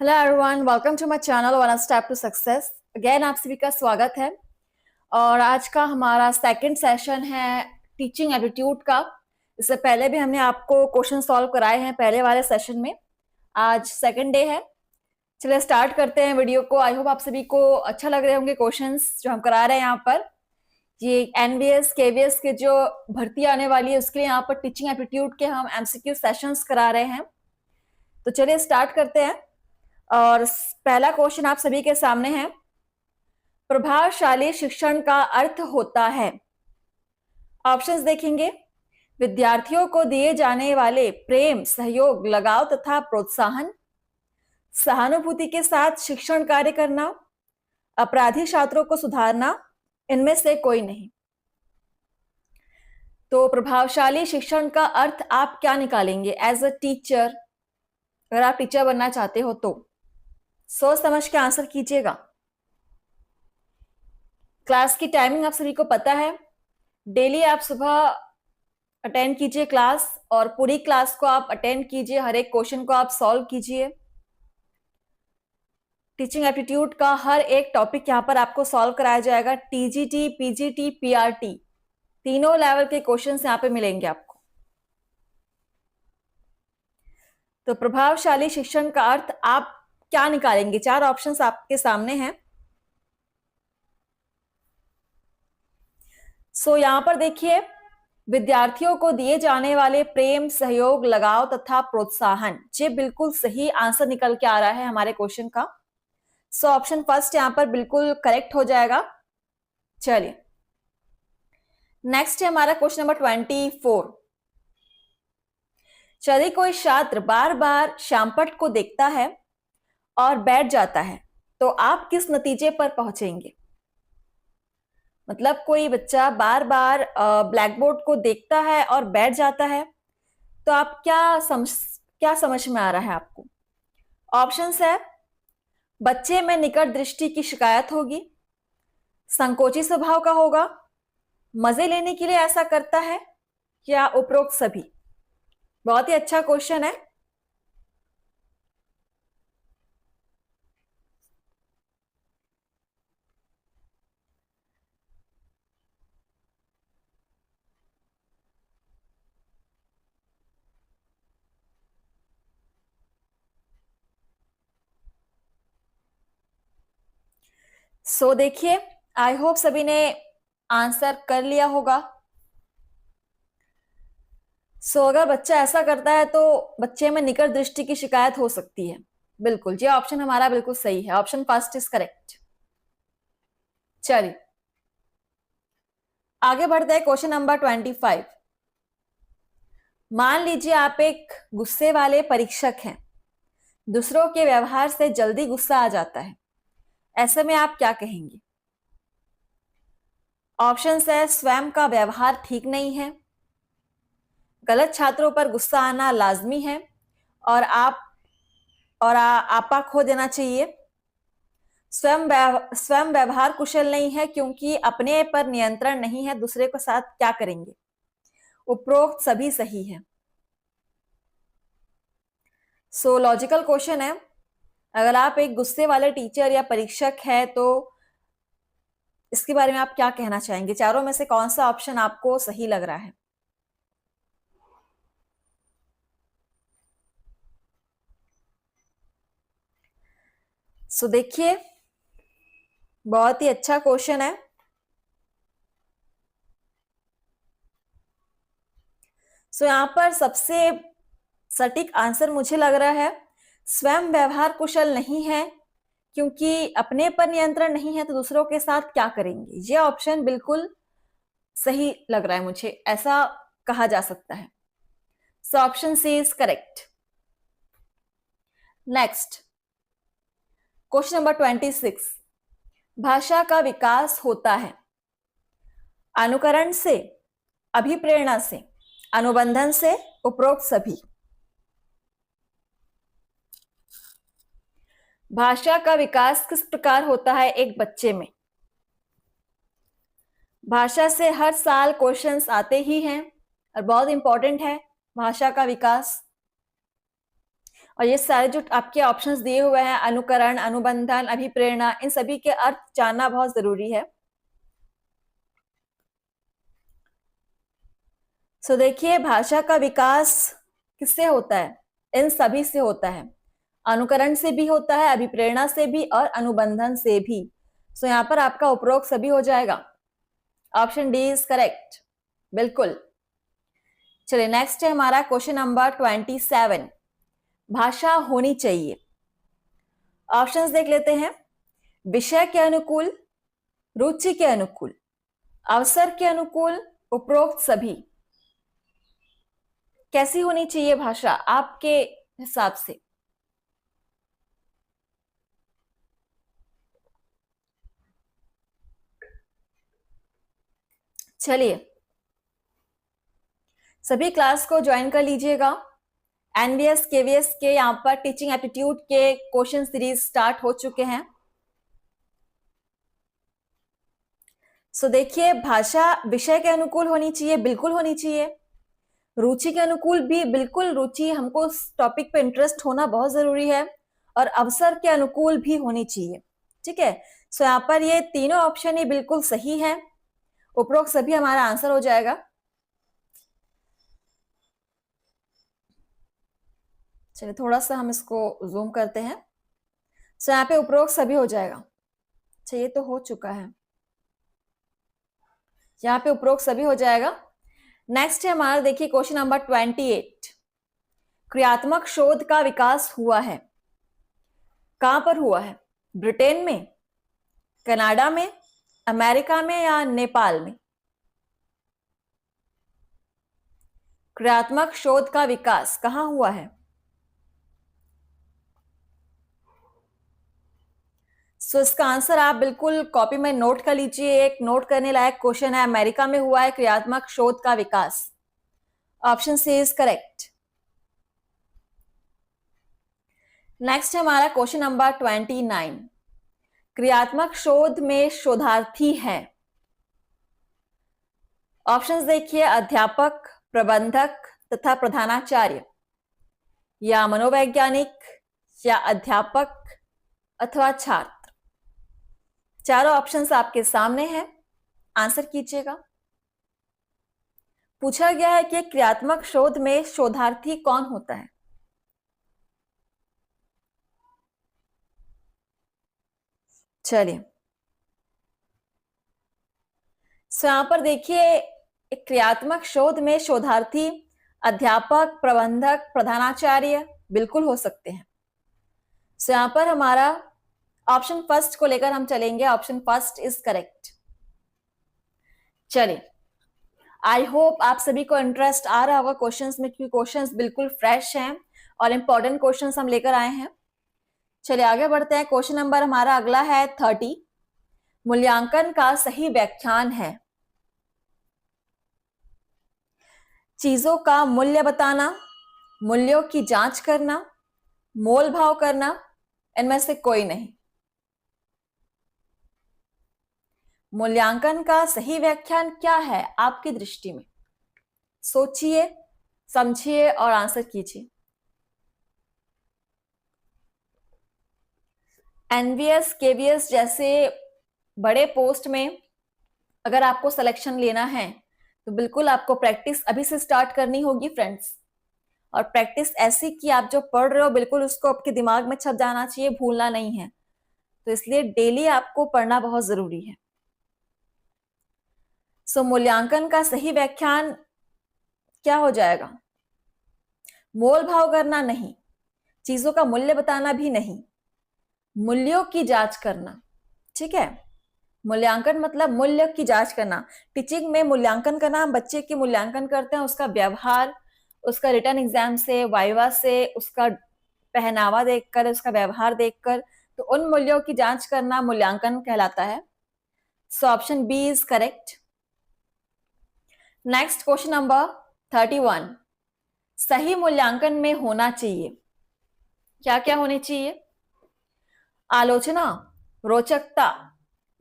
Hello everyone, welcome to my channel one step to success. Again आप सभी का स्वागत है। और आज का हमारा सेकंड सेशन है टीचिंग एप्टीट्यूड का। इससे पहले भी हमने आपको क्वेश्चन सॉल्व कराए हैं पहले वाले सेशन में। आज सेकंड डे है। चलिए स्टार्ट करते हैं वीडियो को। आई होप आप सभी को अच्छा लग रहे होंगे क्वेश्चंस जो हम करा रहे हैं यहाँ पर। ये एनवीएस केवीएस के जो भर्ती आने वाली है उसके लिए यहाँ पर टीचिंग एप्टीट्यूड के हम एमसीक्यू सेशंस करा रहे हैं। तो चलिए स्टार्ट करते हैं। और पहला क्वेश्चन आप सभी के सामने है, प्रभावशाली शिक्षण का अर्थ होता है। ऑप्शंस देखेंगे, विद्यार्थियों को दिए जाने वाले प्रेम, सहयोग, लगाव तथा प्रोत्साहन, सहानुभूति के साथ शिक्षण कार्य करना, अपराधी छात्रों को सुधारना, इनमें से कोई नहीं। तो प्रभावशाली शिक्षण का अर्थ आप क्या निकालेंगे एज अ टीचर? अगर आप टीचर बनना चाहते हो तो सोच समझ के आंसर कीजिएगा। क्लास की टाइमिंग आप सभी को पता है। डेली आप सुबह अटेंड कीजिए क्लास, और पूरी क्लास को आप अटेंड कीजिए, हर एक क्वेश्चन को आप सॉल्व कीजिए। टीचिंग एप्टीट्यूड का हर एक टॉपिक यहाँ पर आपको सॉल्व कराया जाएगा। टीजीटी, पीजीटी, पीआरटी तीनों लेवल के क्वेश्चंस यहाँ पे मिलेंगे आपको। तो प्रभावशाली शिक्षण का अर्थ आप क्या निकालेंगे? चार ऑप्शंस आपके सामने हैं। सो यहां पर देखिए, विद्यार्थियों को दिए जाने वाले प्रेम, सहयोग, लगाव तथा प्रोत्साहन, ये बिल्कुल सही आंसर निकल के आ रहा है हमारे क्वेश्चन का। सो ऑप्शन फर्स्ट यहां पर बिल्कुल करेक्ट हो जाएगा। चलिए नेक्स्ट है हमारा क्वेश्चन नंबर 24। यदि कोई छात्र बार बार श्यामपट्ट को देखता है और बैठ जाता है तो आप किस नतीजे पर पहुंचेंगे? मतलब कोई बच्चा बार बार ब्लैक बोर्ड को देखता है और बैठ जाता है तो आप क्या समझ में आ रहा है आपको? ऑप्शंस है, बच्चे में निकट दृष्टि की शिकायत होगी, संकोची स्वभाव का होगा, मजे लेने के लिए ऐसा करता है, या उपरोक्त सभी। बहुत ही अच्छा क्वेश्चन है। सो देखिए, आई होप सभी ने आंसर कर लिया होगा। सो अगर बच्चा ऐसा करता है तो बच्चे में निकट दृष्टि की शिकायत हो सकती है। बिल्कुल, ये ऑप्शन हमारा बिल्कुल सही है। Option first is correct. चलिए आगे बढ़ते हैं क्वेश्चन नंबर 25। मान लीजिए आप एक गुस्से वाले परीक्षक हैं, दूसरों के व्यवहार से जल्दी गुस्सा आ जाता है, ऐसे में आप क्या कहेंगे? ऑप्शंस है, स्वयं का व्यवहार ठीक नहीं है, गलत छात्रों पर गुस्सा आना लाजमी है, और आपा खो देना चाहिए, स्वयं व्यवहार कुशल नहीं है क्योंकि अपने पर नियंत्रण नहीं है, दूसरे के साथ क्या करेंगे? उपरोक्त सभी सही है। सो लॉजिकल क्वेश्चन है। अगर आप एक गुस्से वाले टीचर या परीक्षक है तो इसके बारे में आप क्या कहना चाहेंगे? चारों में से कौन सा ऑप्शन आपको सही लग रहा है? सो देखिए, बहुत ही अच्छा क्वेश्चन है। सो यहां पर सबसे सटीक आंसर मुझे लग रहा है, स्वयं व्यवहार कुशल नहीं है क्योंकि अपने पर नियंत्रण नहीं है तो दूसरों के साथ क्या करेंगे। ये ऑप्शन बिल्कुल सही लग रहा है मुझे, ऐसा कहा जा सकता है। So option C is correct. Next question number 26। भाषा का विकास होता है अनुकरण से, अभिप्रेरणा से, अनुबंधन से, उपरोक्त सभी। भाषा का विकास किस प्रकार होता है एक बच्चे में? भाषा से हर साल क्वेश्चंस आते ही हैं और बहुत इंपॉर्टेंट है भाषा का विकास। और ये सारे जो आपके ऑप्शंस दिए हुए हैं, अनुकरण, अनुबंधन, अभिप्रेरणा, इन सभी के अर्थ जानना बहुत जरूरी है। सो देखिए, भाषा का विकास किससे होता है? इन सभी से होता है। अनुकरण से भी होता है, अभिप्रेरणा से भी और अनुबंधन से भी। सो यहाँ पर आपका उपरोक्त सभी हो जाएगा। ऑप्शन डी इज करेक्ट, बिल्कुल। चलिए नेक्स्ट है हमारा क्वेश्चन नंबर 27। भाषा होनी चाहिए। ऑप्शंस देख लेते हैं। विषय के अनुकूल, रुचि के अनुकूल, अवसर के अनुकूल, उपरोक्त सभी। कैसी होनी चाहिए भाषा आपके हिसाब से? चलिए सभी क्लास को ज्वाइन कर लीजिएगा। एनवीएस केवीएस के यहाँ पर टीचिंग एप्टीट्यूड के क्वेश्चन सीरीज स्टार्ट हो चुके हैं। सो देखिए, भाषा विषय के अनुकूल होनी चाहिए, बिल्कुल होनी चाहिए। रुचि के अनुकूल भी बिल्कुल, रुचि हमको उस टॉपिक पे इंटरेस्ट होना बहुत जरूरी है। और अवसर के अनुकूल भी होनी चाहिए। ठीक है, सो यहाँ पर ये तीनों ऑप्शन ही बिल्कुल सही है। उपरोक्त सभी हमारा आंसर हो जाएगा। चलिए थोड़ा सा हम इसको जूम करते हैं। सो यहाँ पे उपरोक्त सभी हो जाएगा। अच्छा, ये तो हो चुका है। यहाँ पे उपरोक्त सभी हो जाएगा। नेक्स्ट है हमारा, देखिए क्वेश्चन नंबर 28। क्रियात्मक शोध का विकास हुआ है। कहां पर हुआ है? ब्रिटेन में, कनाडा में, अमेरिका में या नेपाल में? क्रियात्मक शोध का विकास कहां हुआ है? सो इसका आंसर आप बिल्कुल कॉपी में नोट कर लीजिए। एक नोट करने लायक क्वेश्चन है। अमेरिका में हुआ है क्रियात्मक शोध का विकास। Option C is correct. Next है हमारा क्वेश्चन नंबर 29। क्रियात्मक शोध में शोधार्थी है। ऑप्शंस देखिए, अध्यापक, प्रबंधक तथा प्रधानाचार्य, या मनोवैज्ञानिक, या अध्यापक अथवा छात्र। चारों ऑप्शंस आपके सामने हैं, आंसर कीजिएगा। पूछा गया है कि क्रियात्मक शोध में शोधार्थी कौन होता है? चलिए, सो यहां पर देखिए, एक क्रियात्मक शोध में शोधार्थी अध्यापक, प्रबंधक, प्रधानाचार्य बिल्कुल हो सकते हैं। सो यहां पर हमारा ऑप्शन फर्स्ट को लेकर हम चलेंगे। Option first is correct. चलिए, आई होप आप सभी को इंटरेस्ट आ रहा होगा क्वेश्चंस में, क्योंकि क्वेश्चंस बिल्कुल फ्रेश हैं और इंपॉर्टेंट क्वेश्चंस हम लेकर आए हैं। चलिए आगे बढ़ते हैं। क्वेश्चन नंबर हमारा अगला है 30। मूल्यांकन का सही व्याख्यान है। चीजों का मूल्य बताना, मूल्यों की जांच करना, मोल भाव करना, इनमें से कोई नहीं। मूल्यांकन का सही व्याख्यान क्या है आपकी दृष्टि में? सोचिए, समझिए और आंसर कीजिए। एनवीएस केवीएस जैसे बड़े पोस्ट में अगर आपको सिलेक्शन लेना है तो बिल्कुल आपको प्रैक्टिस अभी से स्टार्ट करनी होगी फ्रेंड्स। और प्रैक्टिस ऐसी कि आप जो पढ़ रहे हो बिल्कुल उसको आपके दिमाग में छप जाना चाहिए, भूलना नहीं है। तो इसलिए डेली आपको पढ़ना बहुत जरूरी है। सो मूल्यांकन का सही व्याख्यान क्या हो जाएगा? मोल भाव करना नहीं, चीजों का मूल्य बताना भी नहीं, मूल्यों की जांच करना। ठीक है, मूल्यांकन मतलब मूल्य की जांच करना। टीचिंग में मूल्यांकन करना, हम बच्चे की मूल्यांकन करते हैं उसका व्यवहार, उसका रिटर्न एग्जाम से, वाइवा से, उसका पहनावा देखकर, उसका व्यवहार देखकर। तो उन मूल्यों की जांच करना मूल्यांकन कहलाता है। So option B is correct. Next question number 31। सही मूल्यांकन में होना चाहिए। क्या क्या होनी चाहिए? आलोचना, रोचकता,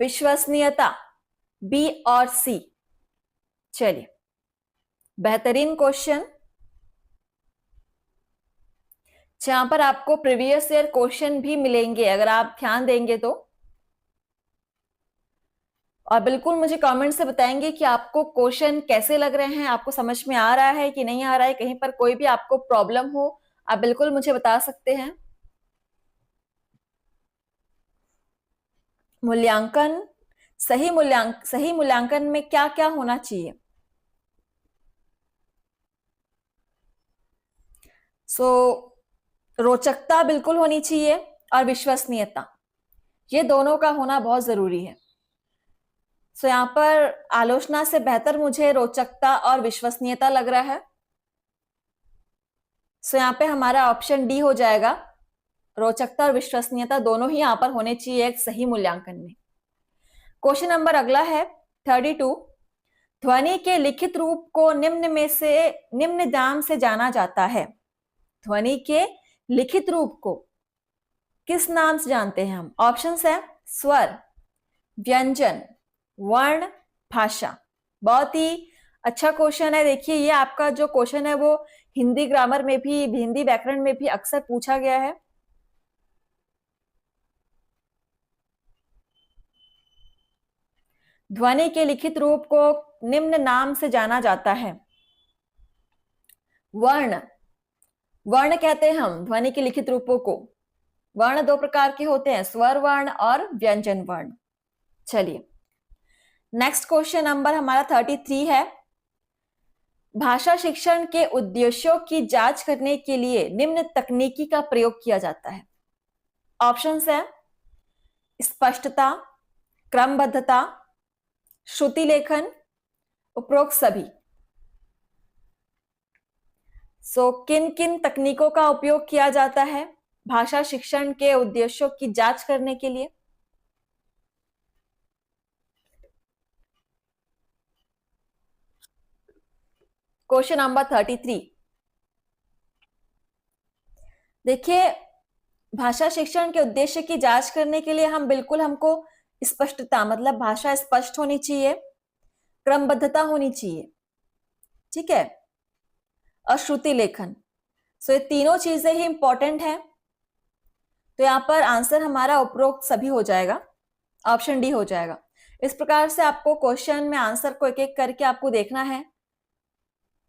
विश्वसनीयता, बी और सी। चलिए, बेहतरीन क्वेश्चन। यहाँ पर आपको प्रीवियस ईयर क्वेश्चन भी मिलेंगे अगर आप ध्यान देंगे तो। और बिल्कुल मुझे कमेंट से बताएंगे कि आपको क्वेश्चन कैसे लग रहे हैं, आपको समझ में आ रहा है कि नहीं आ रहा है, कहीं पर कोई भी आपको प्रॉब्लम हो आप बिल्कुल मुझे बता सकते हैं। मूल्यांकन, सही मूल्यांकन में क्या क्या होना चाहिए? रोचकता बिल्कुल होनी चाहिए और विश्वसनीयता, ये दोनों का होना बहुत जरूरी है। यहाँ पर आलोचना से बेहतर मुझे रोचकता और विश्वसनीयता लग रहा है। यहाँ पे हमारा ऑप्शन डी हो जाएगा। रोचकता और विश्वसनीयता दोनों ही यहाँ पर होने चाहिए एक सही मूल्यांकन में। क्वेश्चन नंबर अगला है 32। ध्वनि के लिखित रूप को निम्न नाम से जाना जाता है। ध्वनि के लिखित रूप को किस नाम से जानते हैं हम? ऑप्शंस है स्वर, व्यंजन, वर्ण, भाषा। बहुत ही अच्छा क्वेश्चन है। देखिए ये आपका जो क्वेश्चन है वो हिंदी ग्रामर में भी, हिंदी व्याकरण में भी अक्सर पूछा गया है। ध्वनि के लिखित रूप को निम्न नाम से जाना जाता है। वर्ण, वर्ण कहते हैं हम ध्वनि के लिखित रूपों को। वर्ण दो प्रकार के होते हैं, स्वर वर्ण और व्यंजन वर्ण। चलिए नेक्स्ट क्वेश्चन नंबर हमारा 33 है। भाषा शिक्षण के उद्देश्यों की जांच करने के लिए निम्न तकनीकी का प्रयोग किया जाता है। ऑप्शंस है स्पष्टता, क्रमबद्धता, श्रुति लेखन, उपरोक्त सभी। किन किन तकनीकों का उपयोग किया जाता है भाषा शिक्षण के उद्देश्यों की जांच करने के लिए? Question number 33। देखिए भाषा शिक्षण के उद्देश्य की जांच करने के लिए हमको स्पष्टता मतलब भाषा स्पष्ट होनी चाहिए, क्रमबद्धता होनी चाहिए, ठीक है, और श्रुति लेखन। ये तीनों चीजें ही इंपॉर्टेंट है। तो यहां पर आंसर हमारा उपरोक्त सभी हो जाएगा, ऑप्शन डी हो जाएगा। इस प्रकार से आपको क्वेश्चन में आंसर को एक एक करके आपको देखना है,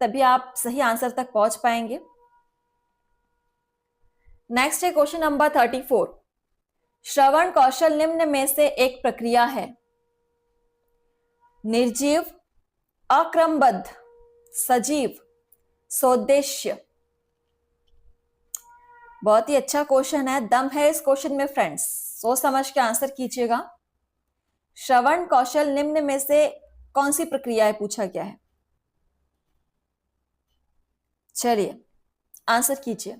तभी आप सही आंसर तक पहुंच पाएंगे। नेक्स्ट है क्वेश्चन नंबर 34। श्रवण कौशल निम्न में से एक प्रक्रिया है। निर्जीव, अक्रमबद्ध, सजीव, सोद्देश्य। बहुत ही अच्छा क्वेश्चन है, दम है इस क्वेश्चन में फ्रेंड्स, सोच समझ के आंसर कीजिएगा। श्रवण कौशल निम्न में से कौन सी प्रक्रिया है पूछा गया है। चलिए आंसर कीजिए।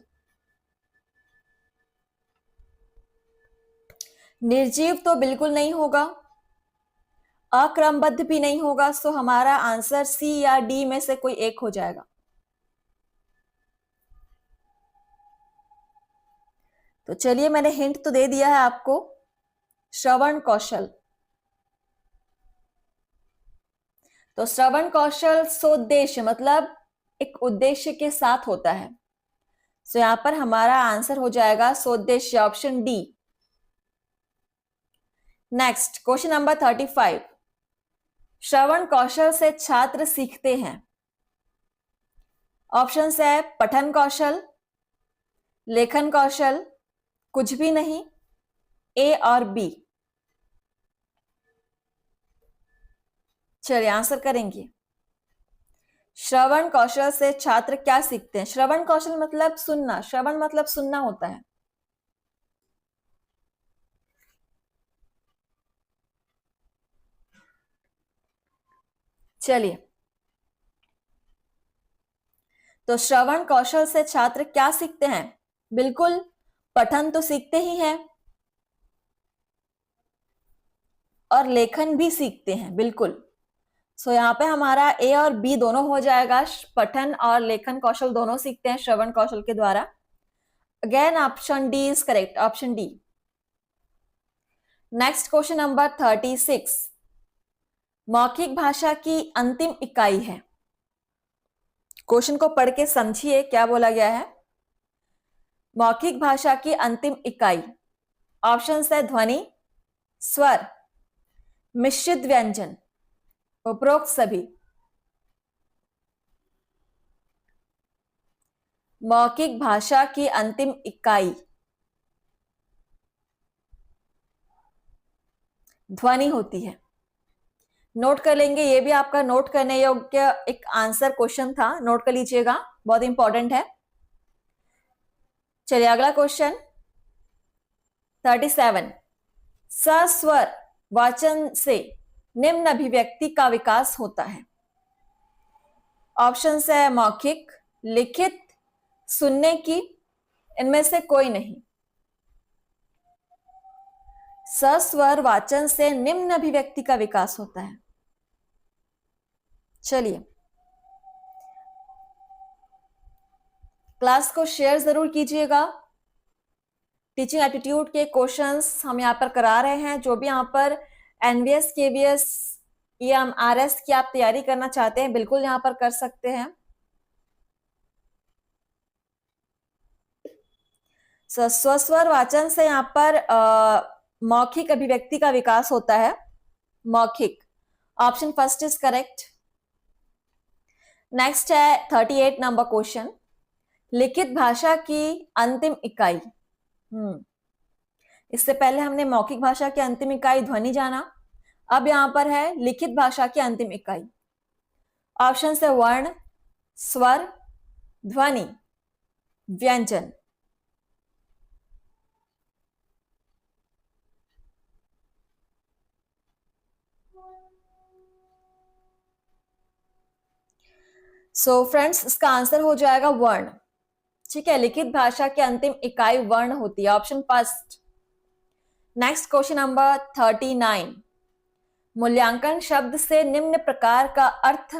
निर्जीव तो बिल्कुल नहीं होगा, अक्रमबद्ध भी नहीं होगा, सो हमारा आंसर सी या डी में से कोई एक हो जाएगा। तो चलिए मैंने हिंट तो दे दिया है आपको। श्रवण कौशल, तो श्रवण कौशल सोद्देश्य मतलब एक उद्देश्य के साथ होता है। तो यहां पर हमारा आंसर हो जाएगा सोद्देश्य, option D. Next question number 35। श्रवण कौशल से छात्र सीखते हैं। ऑप्शन है पठन कौशल, लेखन कौशल, कुछ भी नहीं, ए और बी। चलिए आंसर करेंगे। श्रवण कौशल से छात्र क्या सीखते हैं? श्रवण कौशल मतलब सुनना, श्रवण मतलब सुनना होता है। चलिए, तो श्रवण कौशल से छात्र क्या सीखते हैं? बिल्कुल पठन तो सीखते ही हैं और लेखन भी सीखते हैं, बिल्कुल। यहाँ पे हमारा ए और बी दोनों हो जाएगा, पठन और लेखन कौशल दोनों सीखते हैं श्रवण कौशल के द्वारा। Again option D is correct, option D. Next question number 36। मौखिक भाषा की अंतिम इकाई है। क्वेश्चन को पढ़ के समझिए क्या बोला गया है। मौखिक भाषा की अंतिम इकाई। ऑप्शन है ध्वनि, स्वर, मिश्रित व्यंजन, उपरोक्त सभी। मौखिक भाषा की अंतिम इकाई ध्वनि होती है। नोट कर लेंगे, ये भी आपका नोट करने योग्य एक आंसर क्वेश्चन था, नोट कर लीजिएगा, बहुत इंपॉर्टेंट है। चलिए अगला क्वेश्चन 37। सस्वर वाचन से निम्न अभिव्यक्ति का विकास होता है। ऑप्शन है मौखिक, लिखित, सुनने की, इनमें से कोई नहीं। सस्वर वाचन से निम्न अभिव्यक्ति का विकास होता है। चलिए क्लास को शेयर जरूर कीजिएगा। टीचिंग एप्टीट्यूड के क्वेश्चंस हम यहाँ पर करा रहे हैं। जो भी यहाँ पर एनवीएस, केवीएस या आरएस की आप तैयारी करना चाहते हैं, बिल्कुल यहाँ पर कर सकते हैं। स्वस्वर वाचन से यहाँ पर मौखिक अभिव्यक्ति का विकास होता है। मौखिक, option first is correct. Next है 38 नंबर क्वेश्चन। लिखित भाषा की अंतिम इकाई। इससे पहले हमने मौखिक भाषा की अंतिम इकाई ध्वनि जाना, अब यहां पर है लिखित भाषा की अंतिम इकाई। ऑप्शन है वर्ण, स्वर, ध्वनि, व्यंजन। सो फ्रेंड्स, इसका आंसर हो जाएगा वर्ण। ठीक है, लिखित भाषा की अंतिम इकाई वर्ण होती है, option first. Next question number 39। मूल्यांकन शब्द से निम्न प्रकार का अर्थ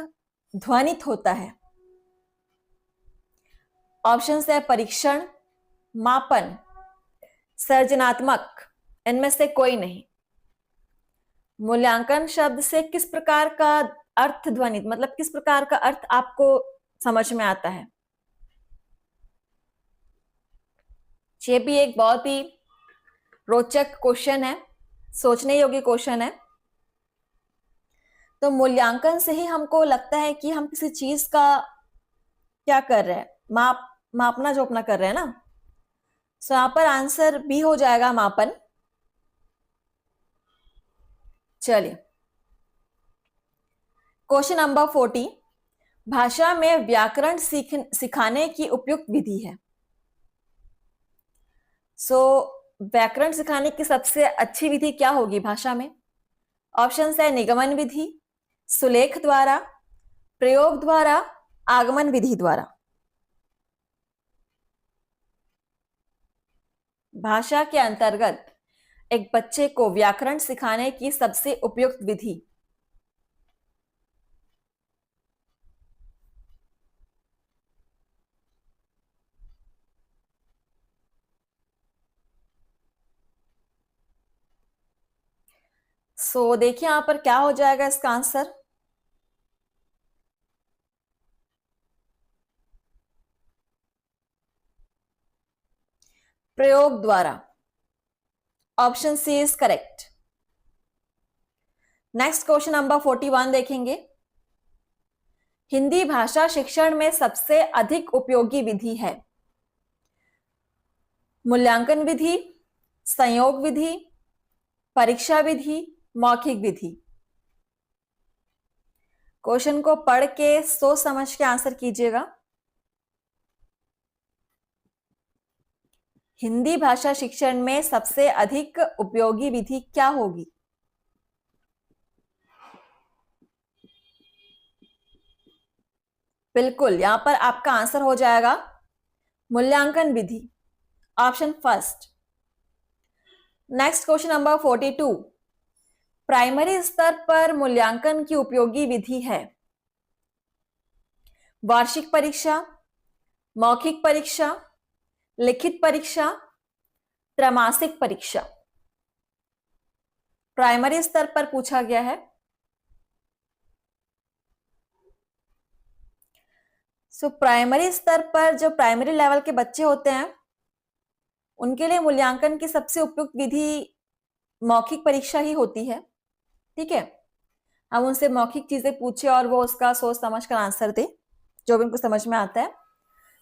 ध्वनित होता है। ऑप्शन है परीक्षण, मापन, सर्जनात्मक, इनमें से कोई नहीं। मूल्यांकन शब्द से किस प्रकार का अर्थ ध्वनित, मतलब किस प्रकार का अर्थ आपको समझ में आता है। ये भी एक बहुत ही रोचक क्वेश्चन है, सोचने योग्य क्वेश्चन है। तो मूल्यांकन से ही हमको लगता है कि हम किसी चीज का क्या कर रहे हैं, मापना जोपना कर रहे हैं ना। सो यहां पर आंसर बी हो जाएगा, मापन। चलिए क्वेश्चन नंबर 40। भाषा में व्याकरण सिखाने की उपयुक्त विधि है। व्याकरण सिखाने की सबसे अच्छी विधि क्या होगी भाषा में। ऑप्शन है निगमन विधि, सुलेख द्वारा, प्रयोग द्वारा, आगमन विधि द्वारा। भाषा के अंतर्गत एक बच्चे को व्याकरण सिखाने की सबसे उपयुक्त विधि। देखिए यहां पर क्या हो जाएगा इसका आंसर। प्रयोग द्वारा, option C is correct. Next question number 41 देखेंगे। हिंदी भाषा शिक्षण में सबसे अधिक उपयोगी विधि है। मूल्यांकन विधि, संयोग विधि, परीक्षा विधि, मौखिक विधि। क्वेश्चन को पढ़ के सोच समझ के आंसर कीजिएगा। हिंदी भाषा शिक्षण में सबसे अधिक उपयोगी विधि क्या होगी। बिल्कुल, यहां पर आपका आंसर हो जाएगा मूल्यांकन विधि, option first. Next question number 42। Primary स्तर पर मूल्यांकन की उपयोगी विधि है। वार्षिक परीक्षा, मौखिक परीक्षा, लिखित परीक्षा, त्रैमासिक परीक्षा। प्राइमरी स्तर पर पूछा गया है। प्राइमरी स्तर पर जो प्राइमरी लेवल के बच्चे होते हैं उनके लिए मूल्यांकन की सबसे उपयुक्त विधि मौखिक परीक्षा ही होती है। ठीक है, हम उनसे मौखिक चीजें पूछे और वो उसका सोच समझ कर आंसर दे, जो भी उनको समझ में आता है।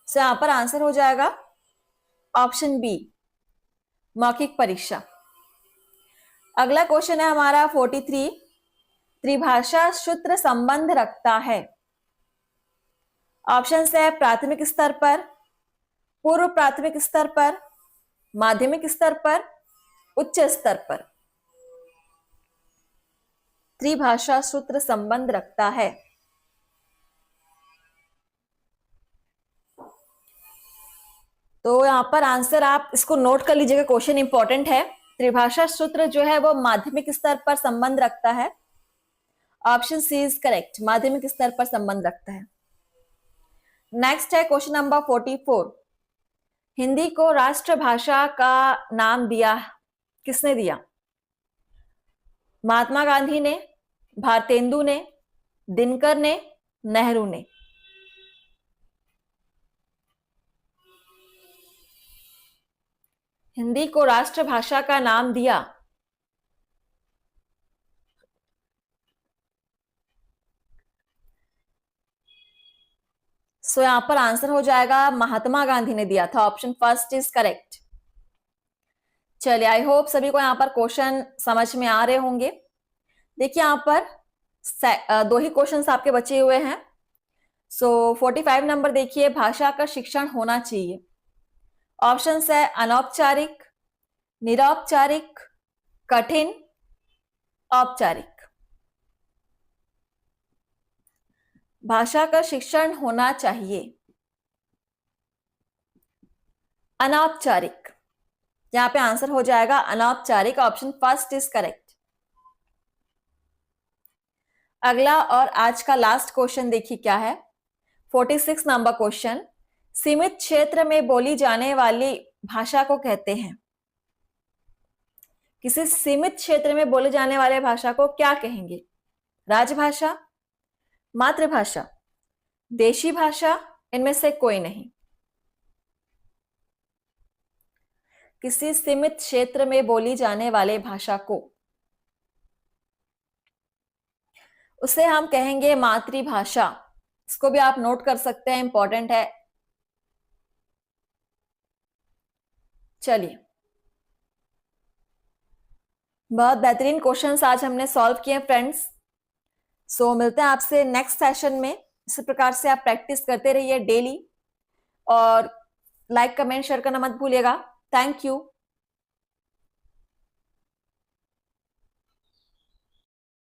सो यहाँ पर आंसर हो जाएगा ऑप्शन बी, मौखिक परीक्षा। अगला क्वेश्चन है हमारा 43, त्रिभाषा सूत्र संबंध रखता है। ऑप्शन है प्राथमिक स्तर पर, पूर्व प्राथमिक स्तर पर, माध्यमिक स्तर पर, उच्च स्तर पर। त्रिभाषा सूत्र संबंध रखता है। तो यहां पर आंसर आप इसको नोट कर लीजिएगा, क्वेश्चन इंपॉर्टेंट है। त्रिभाषा सूत्र जो है वो माध्यमिक स्तर पर संबंध रखता है। ऑप्शन सी इज करेक्ट, माध्यमिक स्तर पर संबंध रखता है। नेक्स्ट है क्वेश्चन नंबर 44, हिंदी को राष्ट्रभाषा का नाम दिया किसने दिया? महात्मा गांधी ने, भारतेंदु ने, दिनकर ने, नेहरू ने। हिंदी को राष्ट्रभाषा का नाम दिया सो यहां पर आंसर हो जाएगा महात्मा गांधी ने दिया था। Option first is correct. चलिए, आई होप सभी को यहां पर क्वेश्चन समझ में आ रहे होंगे। देखिए यहां पर दो ही क्वेश्चंस आपके बचे हुए हैं। सो 45 नंबर देखिए, भाषा का शिक्षण होना चाहिए। ऑप्शन है अनौपचारिक, निरौपचारिक, कठिन, औपचारिक। भाषा का शिक्षण होना चाहिए अनौपचारिक। यहां पे आंसर हो जाएगा अनौपचारिक। Option first is correct. अगला और आज का लास्ट क्वेश्चन देखिए क्या है। 46 नंबर क्वेश्चन, सीमित क्षेत्र में बोली जाने वाली भाषा को कहते हैं। किसी सीमित क्षेत्र में बोले जाने वाले भाषा को क्या कहेंगे? राजभाषा, मातृभाषा, देशी भाषा, इनमें से कोई नहीं। किसी सीमित क्षेत्र में बोली जाने वाले भाषा को उसे हम कहेंगे मातृभाषा। इसको भी आप नोट कर सकते हैं, इंपॉर्टेंट है। चलिए, बहुत बेहतरीन क्वेश्चंस आज हमने सॉल्व किए फ्रेंड्स। सो मिलते हैं आपसे नेक्स्ट सेशन में। इसी प्रकार से आप प्रैक्टिस करते रहिए डेली, और लाइक कमेंट शेयर करना मत भूलिएगा। Thank you.